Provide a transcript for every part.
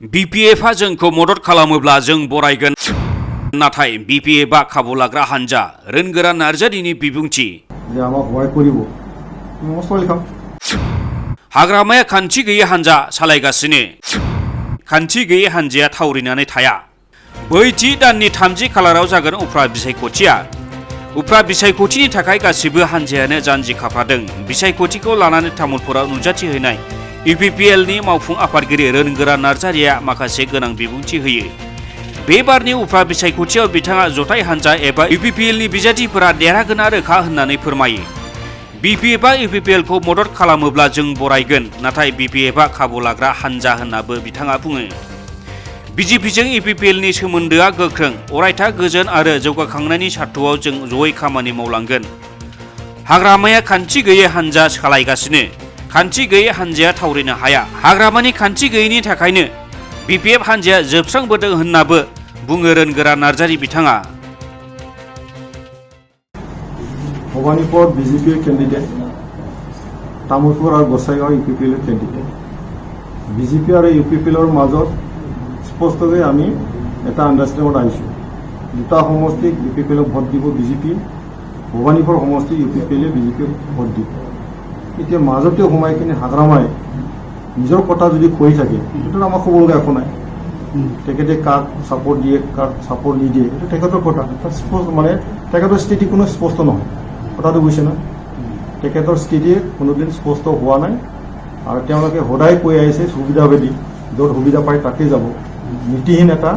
BPFआ जोंखौ मदद खालामोब्ला जों बरायगोन नाथाय BPFआ खाबु लाग्रा हानजा रोनगोरा नार्जारिनि बिबुंथि हाग्रामाया खान्थि गैयै हानजा सालायगासिनो खान्थि गैयै हानजाया थावरिनानै थाया बैथि दाननि 30 खालाराव जागोन उफ्रा बिसायख'थिया उफ्रा बिसायख'थिनि थाखाय गासिबो हानजायानो जानजि खाफ्रादों बिसायख'थिखौ लानानै तामुलपुराव नुजाथि हैनाय UPPLनि मावफुं आफादगिरि रोनगोरा नार्जारिया माखासे गोनां बिबुंथि होयो बे बारनि उफ्रा बिसायख'थियाव बिथाङा जथाय हानजा एबा UPPLनि बिजाथिफोरा देरहागोना रोखा होननानै फोरमायो BPFआ UPPLखौ मदद खालामोब्ला जों बरायगोन नाथाय BPFआ खाबु लाग्रा हानजा होननाबो बिथाङा बुङो BJPजों UPPLनि सोमोन्दोआ गोख्रों अरायथा गोजोन आरो जौगाखांनायनि सार्थ'आव जों जयै खामानि मावलांगोन हाग्रामाया खान्थि गैयै हानजा सालायगासिनो खान्थि गैयै हानजाया थावरिनो हाया हाग्रामानि खान्थि गैयैनि थाखायनो BPF हानजाया जोबस्रांबोदों होननाबो बुङो रोनगोरा नार्जारि बिथाङा भबानीपुर BJP कैंडिडेट तामुलपुर और गोसाईगांव UPPL कैंडिडेट BJP और UPPL মাজত স্পষ্টকৈ আমি এটা আন্ডাৰষ্টেণ্ডত আহিছোঁ দুটা সমষ্টিক UPPL ভোট দিব BJP ভবানীপুৰ সমষ্টি UPPL BJP ভোট দিব এতিয়া মাজতে সোমাই কিনে হাগ্ৰামাই নিজৰ কথা যদি কৈ থাকে সেইটো আমাৰ ক'ব লগা একো নাই তেখেতে কাক ছাপোৰ্ট দিয়ে কাক ছাপোৰ্ট নিদিয়ে এইটো তেখেতৰ কথা স্পষ্ট মানে তেখেতৰ স্থিতি কোনো স্পষ্ট নহয় কথাটো বুজিছে না তেখেতৰ স্থিতি কোনোদিন স্পষ্ট হোৱা নাই আৰু তেওঁলোকে সদায় কৈ আহিছে সুবিধাবাদী য'ত সুবিধা পায় তাতে যাব নীতিহীন এটা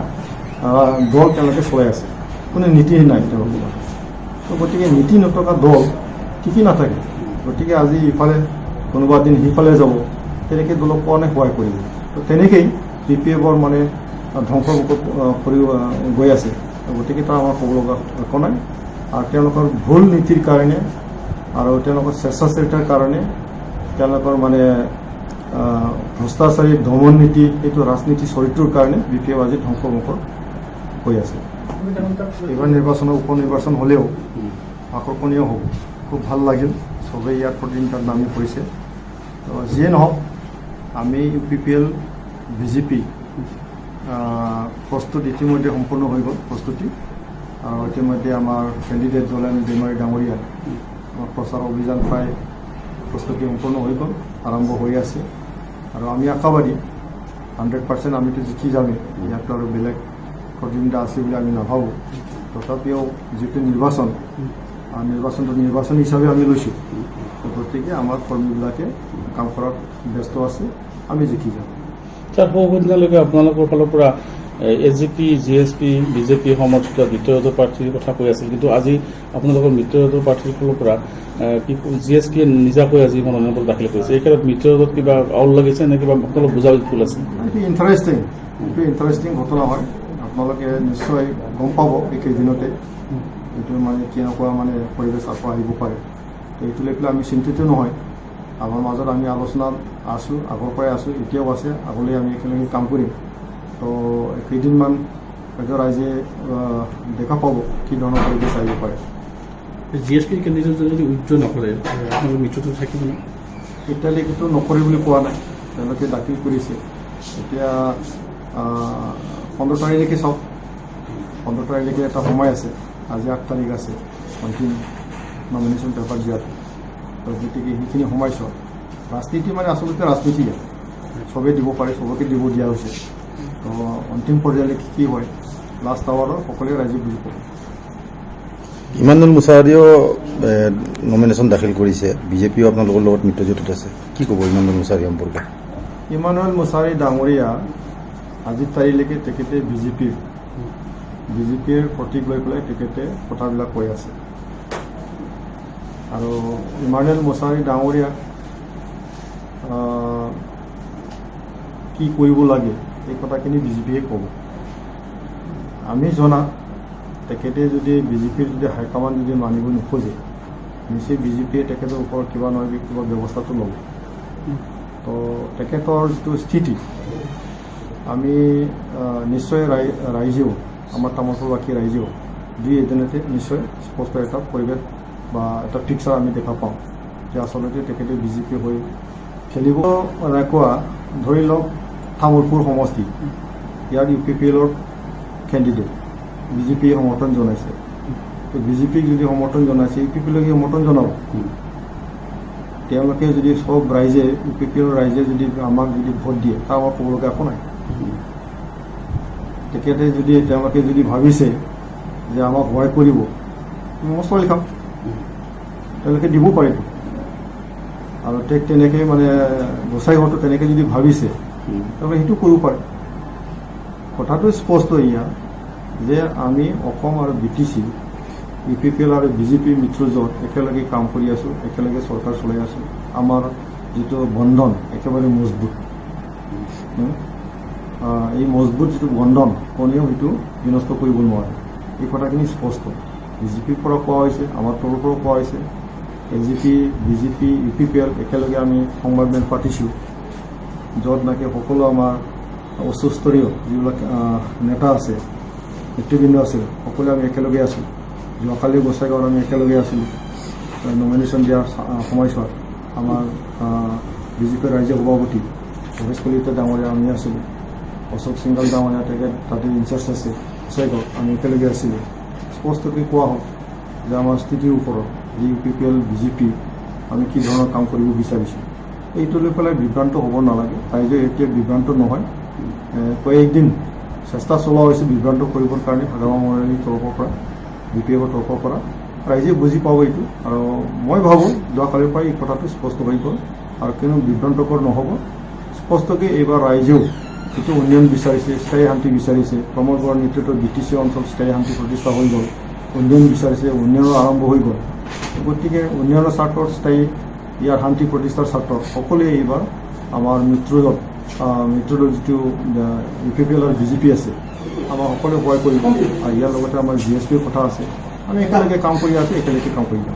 দল তেওঁলোকে চলাই আছে কোনো নীতিহীন নাই তেওঁলোকৰ তো গতিকে নীতি নথকা দল ঠিকই নাথাকে গতিকে আজি ইফালে কোনোবা দিন সিফালে যাব তেনেকৈ দলক কোনে সহায় কৰিব তো তেনেকেই BPFৰ মানে ধ্বংসমুখত কৰি গৈ আছে গতিকে তাৰ আমাৰ ক'ব লগা একো নাই আৰু তেওঁলোকৰ ভুল নীতিৰ কাৰণে আৰু তেওঁলোকৰ স্বেচ্ছাচাৰিতাৰ কাৰণে তেওঁলোকৰ মানে ভ্ৰষ্টাচাৰী দমন নীতি এইটো ৰাজনীতি চৰিত্ৰৰ কাৰণে BPF আজি ধ্বংসমুখত হৈ আছে এইবাৰ নিৰ্বাচনৰ উপ নিৰ্বাচন হ'লেও আকৰ্ষণীয় হ'ব খুব ভাল লাগিল সবেই ইয়াত প্ৰতিনিধিত্বত নামি পৰিছে যিয়ে নহওক আমি UPPL BJP প্ৰস্তুতি ইতিমধ্যে সম্পূৰ্ণ হৈ গ'ল প্ৰস্তুতি আৰু ইতিমধ্যে আমাৰ কেণ্ডিডেট জলানী বেমাৰী ডাঙৰীয়া আমাৰ প্ৰচাৰ অভিযান প্ৰায় প্ৰস্তুতি সম্পূৰ্ণ হৈ গ'ল আৰম্ভ হৈ আছে আৰু আমি আশাবাদী 100% আমিতো জিকি যামেই ইয়াত আৰু বেলেগ প্ৰতিদ্বন্দ্বিতা আছে বুলি আমি নাভাবোঁ তথাপিও যিটো নিৰ্বাচনটো নিৰ্বাচন হিচাপে আমি লৈছোঁ গতিকে আমাৰ কৰ্মীবিলাকে কাম কৰাত ব্যস্ত আছে আমি জিকি যাম ছাৰ বহুদিনলৈকে আপোনালোকৰ ফালৰ পৰা AGP GSP BJP সমৰ্থিত মিত্ৰজোঁটৰ প্ৰাৰ্থীৰ কথা কৈ আছিল কিন্তু আজি আপোনালোকৰ মিত্ৰজোঁটৰ প্ৰাৰ্থীৰ ফালৰ পৰা GSP নিজাকৈ আজি মনোনয়ন পত্ৰ দাখিল কৰিছে এই ক্ষেত্ৰত মিত্ৰজোঁটত কিবা আউল লাগিছে নে কিবা আপোনালোক বুজাবুজি ফুল আছে এইটো ইণ্টাৰেষ্টিং ঘটনা হয় আপোনালোকে নিশ্চয় গম পাব এইকেইদিনতে এইটো মানে কেনেকুৱা মানে পৰিৱেশ আকৌ আহিব পাৰে এইটো লৈ পেলাই আমি চিন্তিত নহয় আমাৰ মাজত আমি আলোচনাত আছোঁ আগৰ পৰাই আছোঁ এতিয়াও আছে আগলৈ আমি একেলগে কাম কৰিম তো কেইদিনমান হয়তো ৰাইজে দেখা পাব কি ধৰণৰ পৰিৱেশ আহিব পাৰে GSP কেণ্ডিডেট যদি উইথড্ৰ নকৰে আপোনালোকৰ মিত্ৰটো থাকিব নে এতিয়ালৈকেতো নকৰে বুলি কোৱা নাই তেওঁলোকে দাখিল কৰিছে এতিয়া 15 তাৰিখলৈকে চাওক 15 তাৰিখলৈকে এটা সময় আছে আজি 8 তাৰিখ আছে অন্তিম নমিনেশ্যন পেপাৰ দিয়াটো তো গতিকে সেইখিনি সময় চাওক ৰাজনীতি মানে আচলতে ৰাজনীতিয়ে চবেই দিব পাৰে চবকে দিব দিয়া হৈছে তো অন্তিম পৰ্যায়লৈকে কি হয় লাষ্ট আৱাৰত সকলোৱে ৰাইজে বুজি পাব ইমানুৱেল মুছাহাৰীও নমিনেশ্যন দাখিল কৰিছে BJPও আপোনালোকৰ লগত মিত্ৰজোঁটত আছে কি ক'ব ইমানুৱেল মুছাহাৰী সম্পৰ্কে ইমানুৱেল মুছাহাৰী ডাঙৰীয়া আজিৰ তাৰিখলৈকে তেখেতে BJPৰ প্ৰতীক লৈ পেলাই তেখেতে কথাবিলাক কৈ আছে আৰু ইমানুৱেল মুছাহাৰী ডাঙৰীয়া কি কৰিব লাগে এই কথাখিনি BJPয়ে ক'ব আমি জনাত তেখেতে যদি BJPৰ যদি হাইকমাণ্ড যদি মানিব নোখোজে নিশ্চয় BJPয়ে তেখেতৰ ওপৰত কিবা নহয় কিবা ব্যৱস্থাটো ল'ব তো তেখেতৰ যিটো স্থিতি আমি নিশ্চয় ৰাইজেও আমাৰ তামোলপুৰবাসী ৰাইজেও দুই এদিনতে নিশ্চয় স্পষ্ট এটা পৰিৱেশ বা এটা পিকচাৰ আমি দেখা পাওঁ যে আচলতে তেখেতে BJP হৈ খেলিব এনেকুৱা ধৰি লওক তামোলপুৰ সমষ্টি ইয়াৰ UPPLৰ কেণ্ডিডেট বিজেপিয়ে সমৰ্থন জনাইছে তো বিজেপিক যদি সমৰ্থন জনাইছে UPPLকে সমৰ্থন জনাব তেওঁলোকে যদি সব ৰাইজে UPPLৰ ৰাইজে যদি আমাক যদি ভোট দিয়ে তা আমাৰ ক'বলগীয়া একো নাই তেখেতে যদি তেওঁলোকে যদি ভাবিছে যে আমাক সহায় কৰিব মছলা লিখাম তেওঁলোকে দিব পাৰিব আৰু ঠিক তেনেকৈ মানে গোসাইঘৰটো তেনেকৈ যদি ভাবিছে তেওঁলোকে সেইটো কৰিব পাৰে কথাটো স্পষ্ট ইয়াৰ যে আমি অসম আৰু BTC UPPL আৰু BJP মিত্ৰজোঁট একেলগে কাম কৰি আছোঁ একেলগে চৰকাৰ চলাই আছোঁ আমাৰ যিটো বন্ধন একেবাৰে মজবুত এই মজবুত যিটো বন্ধন কোনেও সেইটো বিনষ্ট কৰিব নোৱাৰে এই কথাখিনি স্পষ্ট BJPৰ পৰা কোৱা হৈছে আমাৰ তৰফৰ পৰা কোৱা হৈছে LJP BJP UPPL একেলগে আমি সংবাদমেল পাতিছোঁ য'ত নাকি সকলো আমাৰ উচ্চস্তৰীয় যিবিলাক নেতা আছে নেতৃবৃন্দ আছে সকলোৱে আমি একেলগে আছোঁ যোৱাকালি গোসাইগাঁৱত আমি একেলগে আছিলোঁ নমিনেশ্যন দিয়াৰ সময়ছোৱাত আমাৰ BJPৰ ৰাজ্যিক সভাপতি ভৱেশ কলিতা ডাঙৰীয়া আমি আছিলোঁ অশোক সিংঘল ডাঙৰীয়া তেখেত তাতে ইনচাৰ্জ আছে গোসাইগাঁৱত আমি একেলগে আছিলোঁ স্পষ্টকৈ কোৱা হ'ল যে আমাৰ স্থিতিৰ ওপৰত যি UPPL BJP আমি কি ধৰণৰ কাম কৰিব বিচাৰিছোঁ এইটো লৈ পেলাই বিভ্ৰান্ত হ'ব নালাগে ৰাইজে এতিয়া বিভ্ৰান্ত নহয় কয়েকদিন চেষ্টা চলোৱা হৈছে বিভ্ৰান্ত কৰিবৰ কাৰণে হাগ্ৰামা মৰাণীৰ তৰফৰ পৰা BPFৰ তৰফৰ পৰা ৰাইজে বুজি পাব এইটো আৰু মই ভাবোঁ যোৱাকালিৰ পৰাই এই কথাটো স্পষ্ট হৈ গ'ল আৰু কোনো বিভ্ৰান্তকৰ নহ'ব স্পষ্টকৈ এইবাৰ ৰাইজেও যিটো উন্নয়ন বিচাৰিছে স্থায়ী শান্তি বিচাৰিছে প্ৰমোদ বৰাৰ নেতৃত্বত BTC অঞ্চল স্থায়ী শান্তি প্ৰতিষ্ঠা হৈ গ'ল উন্নয়ন বিচাৰিছে উন্নয়নৰ আৰম্ভ হৈ গ'ল গতিকে উন্নয়নৰ স্বাৰ্থত স্থায়ী ইয়াৰ শান্তি প্ৰতিষ্ঠাৰ স্বাৰ্থত সকলোৱে এইবাৰ আমাৰ মিত্ৰজোঁট যিটো UPPL আৰু BJP আছে আমাৰ সকলোৱে সহায় কৰিব আৰু ইয়াৰ লগতে আমাৰ GSPৰ কথা আছে আমি একেলগে কাম কৰি আছোঁ একেলগে কাম কৰি যাম